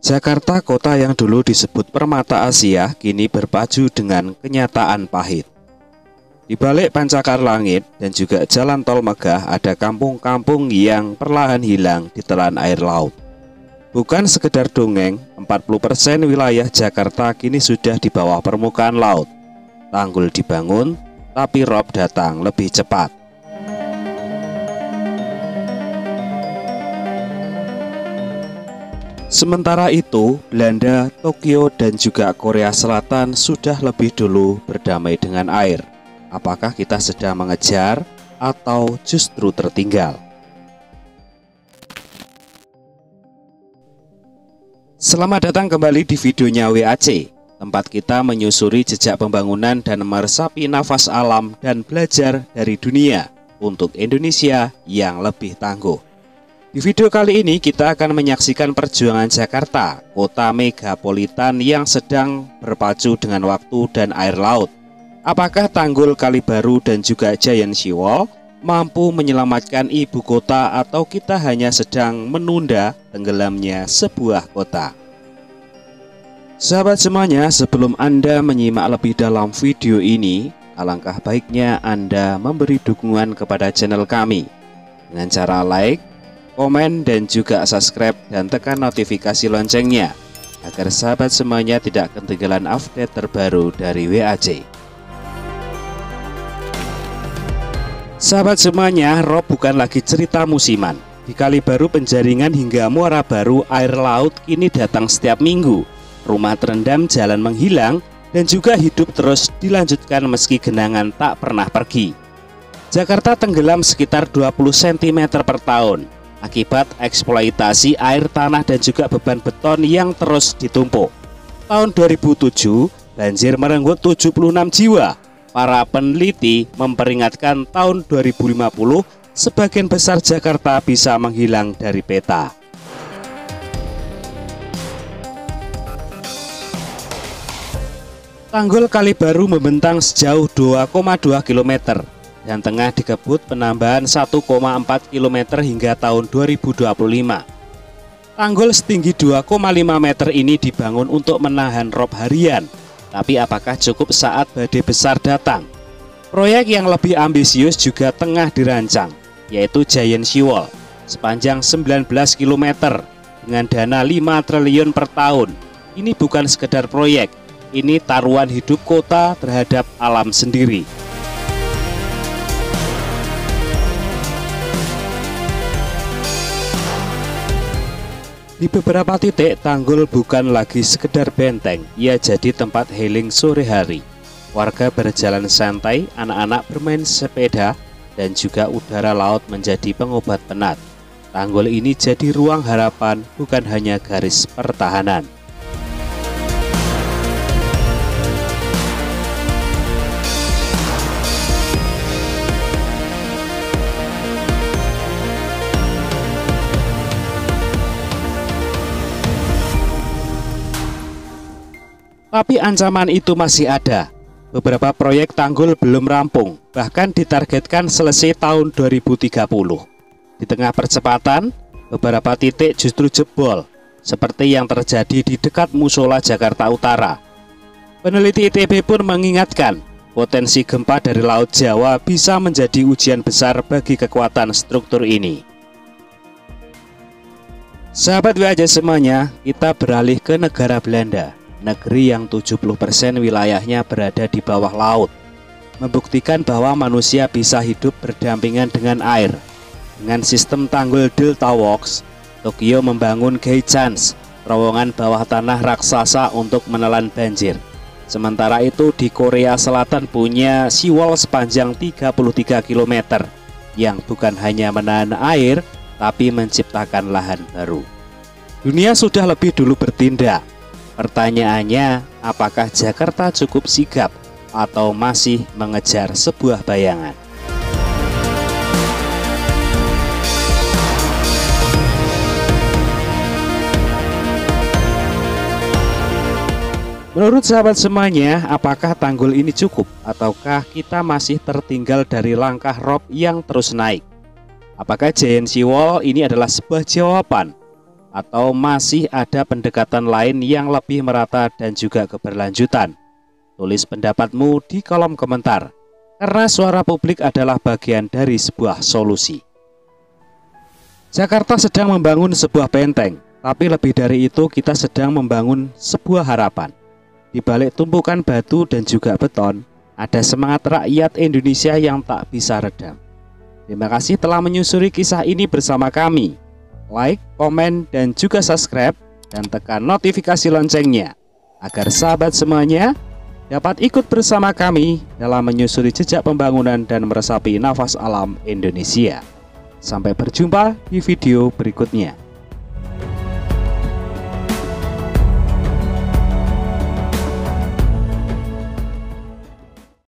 Jakarta, kota yang dulu disebut permata Asia, kini berpacu dengan kenyataan pahit. Di balik pancakar langit dan juga jalan tol megah, ada kampung-kampung yang perlahan hilang di telan air laut. Bukan sekedar dongeng, 40% wilayah Jakarta kini sudah di bawah permukaan laut. Tanggul dibangun, tapi rob datang lebih cepat. Sementara itu, Belanda, Tokyo, dan juga Korea Selatan sudah lebih dulu berdamai dengan air. Apakah kita sedang mengejar atau justru tertinggal? Selamat datang kembali di videonya WAC, tempat kita menyusuri jejak pembangunan dan meresapi nafas alam dan belajar dari dunia untuk Indonesia yang lebih tangguh. Di video kali ini kita akan menyaksikan perjuangan Jakarta, kota megapolitan yang sedang berpacu dengan waktu dan air laut. Apakah Tanggul Kali Baru dan juga Giant Seawall mampu menyelamatkan ibu kota, atau kita hanya sedang menunda tenggelamnya sebuah kota? Sahabat semuanya, sebelum Anda menyimak lebih dalam video ini, alangkah baiknya Anda memberi dukungan kepada channel kami dengan cara like, komen, dan juga subscribe, dan tekan notifikasi loncengnya agar sahabat semuanya tidak ketinggalan update terbaru dari WAC. Sahabat semuanya, rob bukan lagi cerita musiman. Di Kali Baru, Penjaringan hingga Muara Baru, air laut kini datang setiap minggu. Rumah terendam, jalan menghilang, dan juga hidup terus dilanjutkan meski genangan tak pernah pergi. Jakarta tenggelam sekitar 20 cm per tahun akibat eksploitasi air tanah dan juga beban beton yang terus ditumpuk. Tahun 2007, banjir merenggut 76 jiwa. Para peneliti memperingatkan tahun 2050 sebagian besar Jakarta bisa menghilang dari peta. Tanggul Kali Baru membentang sejauh 2,2 km dan tengah dikebut penambahan 1,4 km hingga tahun 2025. Tanggul setinggi 2,5 meter ini dibangun untuk menahan rob harian. Tapi apakah cukup saat badai besar datang? Proyek yang lebih ambisius juga tengah dirancang, yaitu Giant Seawall sepanjang 19 km dengan dana 5 triliun per tahun. Ini bukan sekedar proyek, ini taruhan hidup kota terhadap alam sendiri. Di beberapa titik, tanggul bukan lagi sekedar benteng, ia jadi tempat healing sore hari. Warga berjalan santai, anak-anak bermain sepeda, dan juga udara laut menjadi pengobat penat. Tanggul ini jadi ruang harapan, bukan hanya garis pertahanan. Tapi ancaman itu masih ada. Beberapa proyek tanggul belum rampung, bahkan ditargetkan selesai tahun 2030. Di tengah percepatan, beberapa titik justru jebol, seperti yang terjadi di dekat Musola Jakarta Utara. Peneliti ITB pun mengingatkan, potensi gempa dari Laut Jawa bisa menjadi ujian besar bagi kekuatan struktur ini. Sahabat WAC semuanya, kita beralih ke negara Belanda. Negeri yang 70% wilayahnya berada di bawah laut, membuktikan bahwa manusia bisa hidup berdampingan dengan air. Dengan sistem tanggul Delta Works, Tokyo membangun Gaechans, terowongan bawah tanah raksasa untuk menelan banjir. Sementara itu di Korea Selatan punya seawall sepanjang 33 km yang bukan hanya menahan air, tapi menciptakan lahan baru. Dunia sudah lebih dulu bertindak. Pertanyaannya, apakah Jakarta cukup sigap atau masih mengejar sebuah bayangan? Menurut sahabat semuanya, apakah tanggul ini cukup ataukah kita masih tertinggal dari langkah rob yang terus naik? Apakah Giant Seawall ini adalah sebuah jawaban? atau masih ada pendekatan lain yang lebih merata dan juga keberlanjutan? Tulis pendapatmu di kolom komentar, karena suara publik adalah bagian dari sebuah solusi. Jakarta sedang membangun sebuah benteng, tapi lebih dari itu kita sedang membangun sebuah harapan. Di balik tumpukan batu dan juga beton, ada semangat rakyat Indonesia yang tak bisa redam. Terima kasih telah menyusuri kisah ini bersama kami. Like, komen, dan juga subscribe, dan tekan notifikasi loncengnya, agar sahabat semuanya dapat ikut bersama kami dalam menyusuri jejak pembangunan dan meresapi nafas alam Indonesia. Sampai berjumpa di video berikutnya.